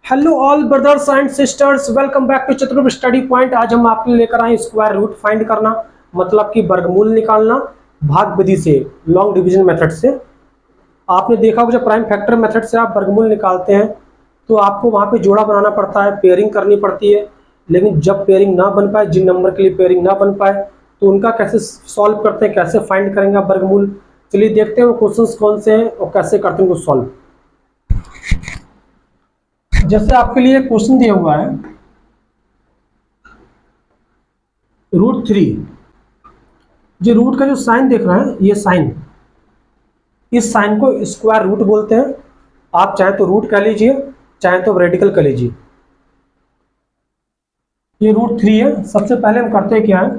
Hello all brothers and sisters, welcome back to Chaturbhuj study point. आज हम आपके लिए लेकर आए स्क्वायर रूट फाइंड करना, मतलब कि वर्गमूल निकालना भाग विधि से, लॉन्ग डिवीजन मेथड से। आपने देखा होगा जब प्राइम फैक्टर मेथड से आप वर्गमूल निकालते हैं तो आपको वहाँ पे जोड़ा बनाना पड़ता है, पेयरिंग करनी पड़ती है। लेकिन जब पेयरिंग ना बन पाए, जिन नंबर के लिए पेयरिंग ना बन पाए, तो उनका कैसे सॉल्व करते हैं, कैसे फाइंड करेंगे आप वर्गमूल। चलिए देखते हैं वो क्वेश्चंस कौन से हैं और कैसे करते हैं उनको सॉल्व। जैसे आपके लिए क्वेश्चन दिया हुआ है √3। जो रूट का जो साइन देख रहे हैं, ये साइन, इस साइन को स्क्वायर रूट बोलते हैं। आप चाहे तो रूट कह लीजिए, चाहे तो रेडिकल कह लीजिए। ये √3 है। सबसे पहले हम करते हैं क्या है,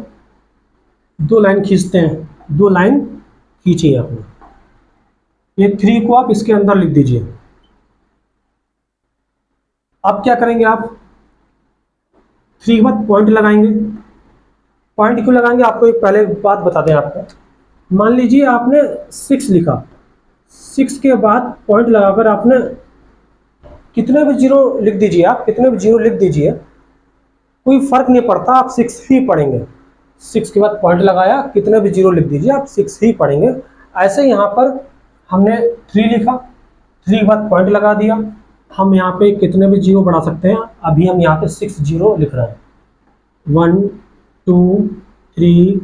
दो लाइन खींचते हैं, दो लाइन खींचिए आपने। ये 3 को आप इसके अंदर लिख दीजिए। अब क्या करेंगे आप, 3 के बाद पॉइंट लगाएंगे। पॉइंट क्यों लगाएंगे, आपको एक पहले बात बता दें आपको। मान लीजिए आपने 6 लिखा, 6 के बाद पॉइंट लगाकर आपने कितने भी जीरो लिख दीजिए, आप कितने भी जीरो लिख दीजिए, कोई फर्क नहीं पड़ता, आप 6 ही पढ़ेंगे। 6 के बाद पॉइंट लगाया, कितने भी जीरो लिख दीजिए, आप 6 ही पढ़ेंगे। ऐसे यहाँ पर हमने 3 लिखा, 3 के बाद पॉइंट लगा दिया। हम यहाँ पे कितने भी जीरो बढ़ा सकते हैं, अभी हम यहाँ पे 6 जीरो लिख रहे हैं। 1 2 3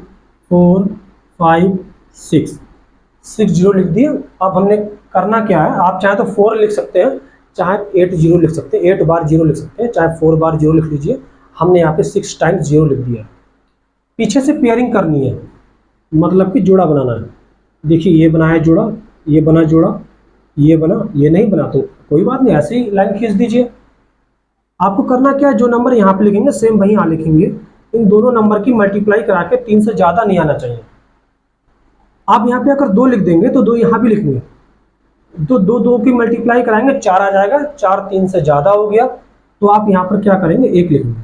4 5 6 जीरो लिख दिए। अब हमने करना क्या है, आप चाहे तो 4 लिख सकते हैं, चाहे 8 जीरो लिख सकते हैं, 8 बार जीरो लिख सकते हैं, चाहे 4 बार जीरो लिख लीजिए। हमने यहाँ पे 6 टाइम्स जीरो लिख दिया। पीछे से पेयरिंग करनी है, मतलब कि जोड़ा बनाना है। देखिए ये बनाया जोड़ा, ये बना जोड़ा, ये बना, ये नहीं बना तो कोई बात नहीं, ऐसे ही लाइन खींच दीजिए। आपको करना क्या है, जो नंबर यहाँ पे लिखेंगे सेम वहीं यहाँ लिखेंगे। इन दोनों नंबर की मल्टीप्लाई करा के 3 से ज़्यादा नहीं आना चाहिए। आप यहाँ पे अगर 2 लिख देंगे तो 2 यहाँ भी लिखेंगे, तो 2 2 की मल्टीप्लाई कराएंगे 4 आ जाएगा, 4 3 से ज़्यादा हो गया, तो आप यहाँ पर क्या करेंगे, 1 लिखेंगे।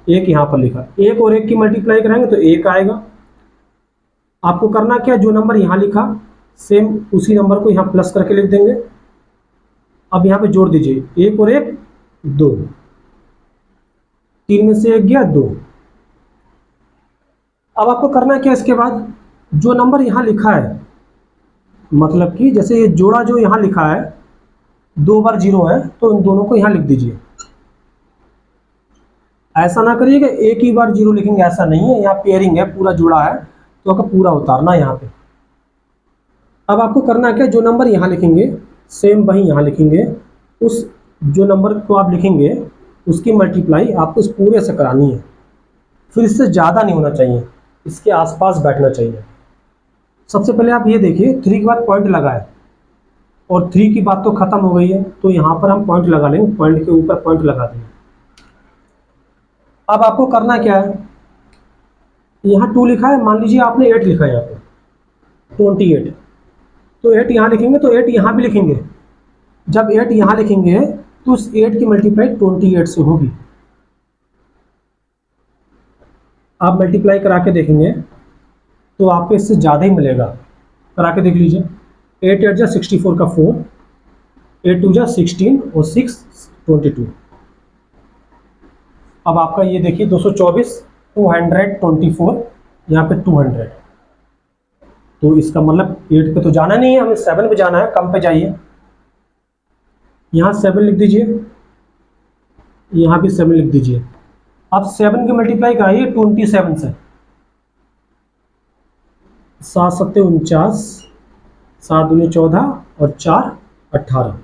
1 यहाँ पर लिखा, 1 और 1 की मल्टीप्लाई कराएंगे तो 1 आएगा। आपको करना क्या, जो नंबर यहाँ लिखा सेम उसी नंबर को यहाँ प्लस करके लिख देंगे। अब यहाँ पे जोड़ दीजिए, 1 और 1 2, 3 में से 1 गया 2। अब आपको करना क्या, इसके बाद जो नंबर यहाँ लिखा है, मतलब कि जैसे ये जोड़ा जो यहाँ लिखा है 2 बार जीरो है, तो इन दोनों को यहाँ लिख दीजिए। ऐसा ना करिएगा एक ही बार जीरो लिखेंगे, ऐसा नहीं है, यहाँ पेयरिंग है, पूरा जोड़ा है तो आपको पूरा उतारना यहाँ पे। अब आपको करना क्या, जो नंबर यहाँ लिखेंगे सेम वही यहाँ लिखेंगे। उस जो नंबर को आप लिखेंगे उसकी मल्टीप्लाई आपको इस पूरे से करानी है। फिर इससे ज़्यादा नहीं होना चाहिए, इसके आसपास बैठना चाहिए। सबसे पहले आप ये देखिए, 3 के बाद पॉइंट लगाए और 3 की बात तो खत्म हो गई है, तो यहाँ पर हम पॉइंट लगा लेंगे, पॉइंट के ऊपर पॉइंट लगा देंगे। अब आपको करना क्या है, यहाँ 2 लिखा है, मान लीजिए आपने 8 लिखा है यहाँ पे 28, तो 8 यहाँ लिखेंगे तो 8 यहाँ भी लिखेंगे। जब 8 यहाँ लिखेंगे तो उस 8 की मल्टीप्लाई 28 से होगी। आप मल्टीप्लाई करा के देखेंगे तो आपको इससे ज़्यादा ही मिलेगा। करा के देख लीजिए, 8 8 जा 64 का 4, 8 2 जा 16 और 6 22। अब आपका ये देखिए 224, 224, यहाँ पे 200। तो इसका मतलब 8 पे तो जाना नहीं है, हमें 7 पे जाना है, कम पे जाइए। यहाँ 7 लिख दीजिए, यहाँ भी 7 लिख दीजिए। अब 7 की मल्टीप्लाई कराइए 27 से, 7 7 49, 7 दूनी 14 और 4 18।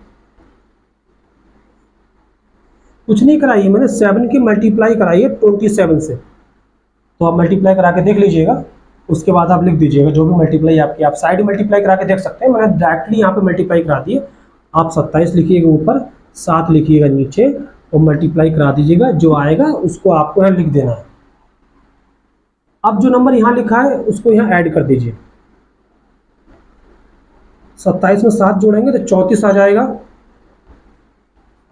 कुछ नहीं कराइए, मैंने 7 की मल्टीप्लाई कराई है 27 से। तो आप मल्टीप्लाई करा के देख लीजिएगा, उसके बाद आप लिख दीजिएगा जो भी मल्टीप्लाई आपकी। आप साइड मल्टीप्लाई करा के देख सकते हैं, मैंने डायरेक्टली यहाँ पे मल्टीप्लाई करा दी है। आप 27 लिखिएगा ऊपर, 7 लिखिएगा नीचे और मल्टीप्लाई करा दीजिएगा, जो आएगा उसको आपको यहाँ लिख देना है। अब जो नंबर यहाँ लिखा है उसको यहाँ ऐड कर दीजिए। 27 में 7 जोड़ेंगे तो 34 आ जाएगा।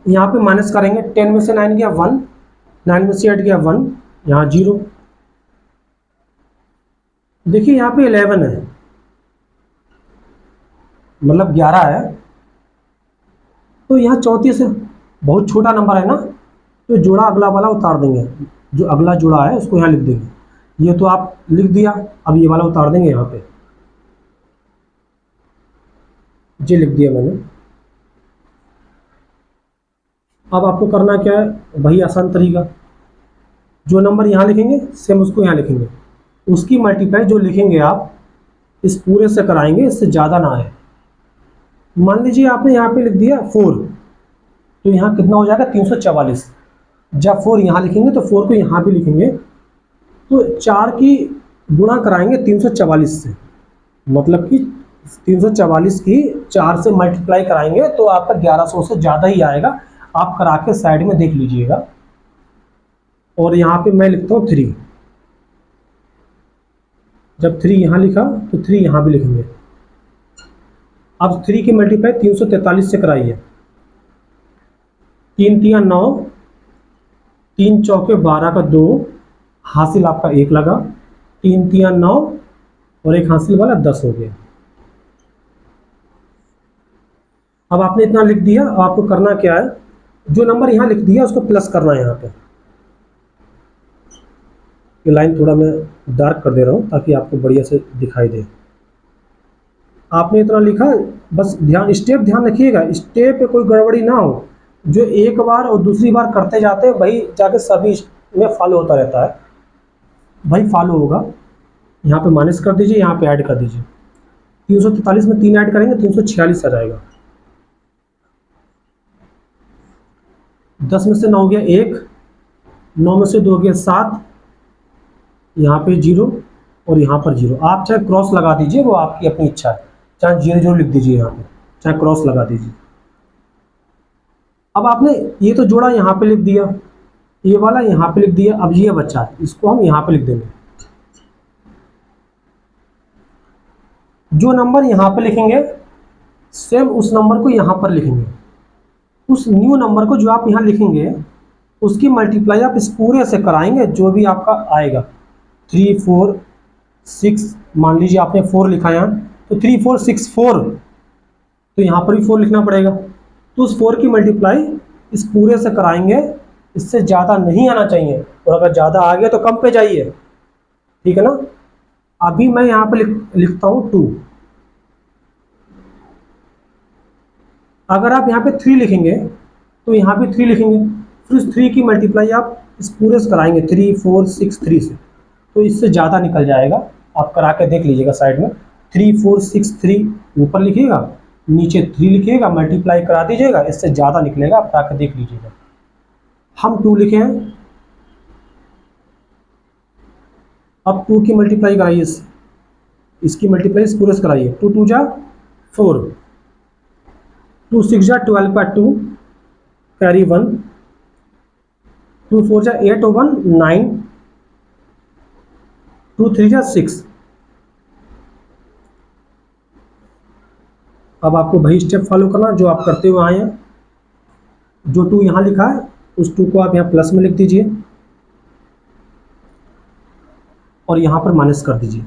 यहाँ पे माइनस करेंगे, 10 में से 9 गया 1, 9 में से 8 गया 1, यहाँ 0। देखिए यहाँ पे 11 है, मतलब 11 है। तो यहाँ 34 बहुत छोटा नंबर है ना, तो जोड़ा अगला वाला उतार देंगे, जो अगला जुड़ा है उसको यहाँ लिख देंगे। ये तो आप लिख दिया, अब ये वाला उतार देंगे यहाँ पे, जी लिख दिया मैंने। अब आपको करना क्या है, वही आसान तरीका, जो नंबर यहाँ लिखेंगे सेम उसको यहाँ लिखेंगे, उसकी मल्टीप्लाई जो लिखेंगे आप इस पूरे से कराएंगे, इससे ज़्यादा ना आए। मान लीजिए आपने यहाँ पे लिख दिया 4, तो यहाँ कितना हो जाएगा 344। जब 4 यहाँ लिखेंगे तो 4 को यहाँ भी लिखेंगे, तो 4 की गुणा कराएंगे 344 से, मतलब कि 344 की 4 से मल्टीप्लाई कराएंगे तो आपका 1100 से ज़्यादा ही आएगा। आप करा के साइड में देख लीजिएगा। और यहाँ पे मैं लिखता हूँ 3, जब 3 यहाँ लिखा तो 3 यहाँ भी लिखेंगे। अब 3 की मल्टीप्लाई 343 से कराइए, 3 तिया 9, 3 चौके 12 का 2, हासिल आपका 1 लगा, 3 तिया 9 और एक हासिल वाला 10 हो गया। अब आपने इतना लिख दिया, अब आपको करना क्या है, जो नंबर यहाँ लिख दिया उसको प्लस करना है। यहाँ पे ये लाइन थोड़ा मैं डार्क कर दे रहा हूँ ताकि आपको बढ़िया से दिखाई दे। आपने इतना लिखा, बस ध्यान स्टेप ध्यान रखिएगा, स्टेप पे कोई गड़बड़ी ना हो। जो एक बार और दूसरी बार करते जाते हैं वही जाके सभी में फॉलो होता रहता है, वही फॉलो होगा। यहाँ पे माइनस कर दीजिए, यहाँ पे ऐड कर दीजिए। 343 में 3 ऐड करेंगे 346 आ जाएगा। 10 में से 9 हो गया 1, 9 में से 2 हो गया 7, यहाँ पे 0 और यहाँ पर 0। आप चाहे क्रॉस लगा दीजिए, वो आपकी अपनी इच्छा है, चाहे 0 0 लिख दीजिए यहाँ पे, चाहे क्रॉस लगा दीजिए। अब आपने ये तो जोड़ा यहाँ पे लिख दिया, ये वाला यहाँ पे लिख दिया। अब ये बच्चा है, इसको हम यहाँ पे लिख देंगे। जो नंबर यहाँ पे लिखेंगे सेम उस नंबर को यहाँ पर लिखेंगे। उस न्यू नंबर को जो आप यहाँ लिखेंगे उसकी मल्टीप्लाई आप इस पूरे से कराएंगे, जो भी आपका आएगा। 3 4 6, मान लीजिए आपने 4 लिखा यहाँ, तो 3 4 6 4, तो यहाँ पर भी 4 लिखना पड़ेगा। तो उस 4 की मल्टीप्लाई इस पूरे से कराएंगे, इससे ज़्यादा नहीं आना चाहिए, और अगर ज़्यादा आ गया तो कम पे जाइए, ठीक है ना। अभी मैं यहाँ पे लिखता हूँ 2। अगर आप यहाँ पे 3 लिखेंगे तो यहाँ भी 3 लिखेंगे, फिर उस 3 की मल्टीप्लाई आप इस पूरे से कराएंगे 3 4 6 3 से, तो इससे ज़्यादा निकल जाएगा। आप करा के देख लीजिएगा साइड में। 3 4 6 3 ऊपर लिखिएगा, नीचे 3 लिखिएगा, मल्टीप्लाई करा दीजिएगा, इससे ज़्यादा निकलेगा। आप करा के देख लीजिएगा। हम 2 लिखे हैं, अब 2 की मल्टीप्लाई कराइए, इसकी मल्टीप्लाई इस पूरे से कराइए। 2 2 जा 4, 2 6 जा 12 का 2 कैरी 1, 2 4 जा 8 और 1 9, 2 3 जा 6। अब आपको वही स्टेप फॉलो करना जो आप करते हुए आए हैं। जो 2 यहाँ लिखा है उस 2 को आप यहाँ प्लस में लिख दीजिए और यहाँ पर माइनस कर दीजिए,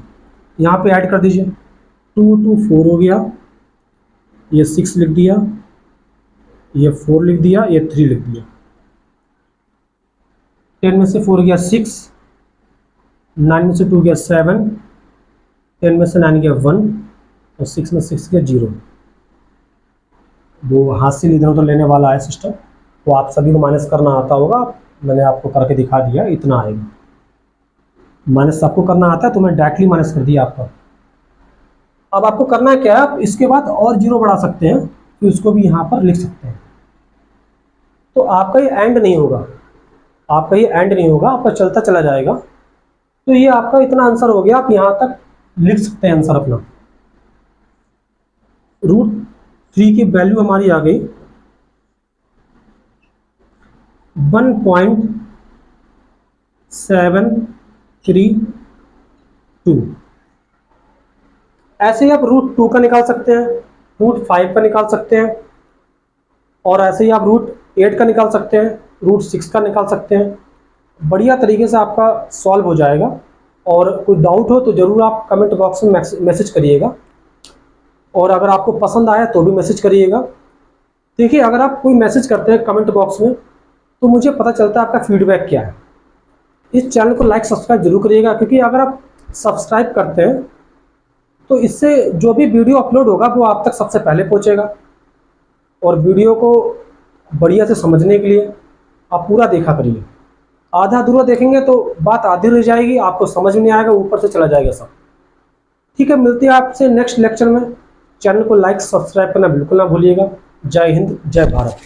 यहाँ पे ऐड कर दीजिए। 2 2 4 हो गया, ये 6 लिख दिया, ये 4 लिख दिया, ये 3 लिख दिया। 10 में से 4 गया 6, 9 में से 2 गया 7, 10 में से 9 गया 1 और 6 में 6 गया 0। वो हासिल इधर उधर लेने वाला है सिस्टम, वो आप सभी को माइनस करना आता होगा, मैंने आपको करके दिखा दिया, इतना आएगा। माइनस आपको करना आता है तो मैं डायरेक्टली माइनस कर दिया आपका। अब आपको करना है क्या है, आप इसके बाद और 0 बढ़ा सकते हैं, तो इसको भी यहाँ पर लिख सकते हैं। तो आपका ये एंड नहीं होगा, आपका ये एंड नहीं होगा, आपका चलता चला जाएगा। तो ये आपका इतना आंसर हो गया, आप यहाँ तक लिख सकते हैं आंसर अपना। √3 की वैल्यू हमारी आ गई 1.732। ऐसे ही आप √2 का निकाल सकते हैं, √5 का निकाल सकते हैं, और ऐसे ही आप √8 का निकाल सकते हैं, √6 का निकाल सकते हैं। बढ़िया तरीके से आपका सॉल्व हो जाएगा। और कोई डाउट हो तो ज़रूर आप कमेंट बॉक्स में मैसेज करिएगा, और अगर आपको पसंद आया तो भी मैसेज करिएगा। देखिए, अगर आप कोई मैसेज करते हैं कमेंट बॉक्स में तो मुझे पता चलता है आपका फीडबैक क्या है। इस चैनल को लाइक सब्सक्राइब जरूर करिएगा, क्योंकि अगर आप सब्सक्राइब करते हैं तो इससे जो भी वीडियो अपलोड होगा वो आप तक सबसे पहले पहुंचेगा। और वीडियो को बढ़िया से समझने के लिए आप पूरा देखा करिए। आधा अधूरा देखेंगे तो बात आधी रह जाएगी, आपको समझ में नहीं आएगा, ऊपर से चला जाएगा सब। ठीक है, मिलते हैं आपसे नेक्स्ट लेक्चर में। चैनल को लाइक सब्सक्राइब करना बिल्कुल ना भूलिएगा। जय हिंद, जय भारत।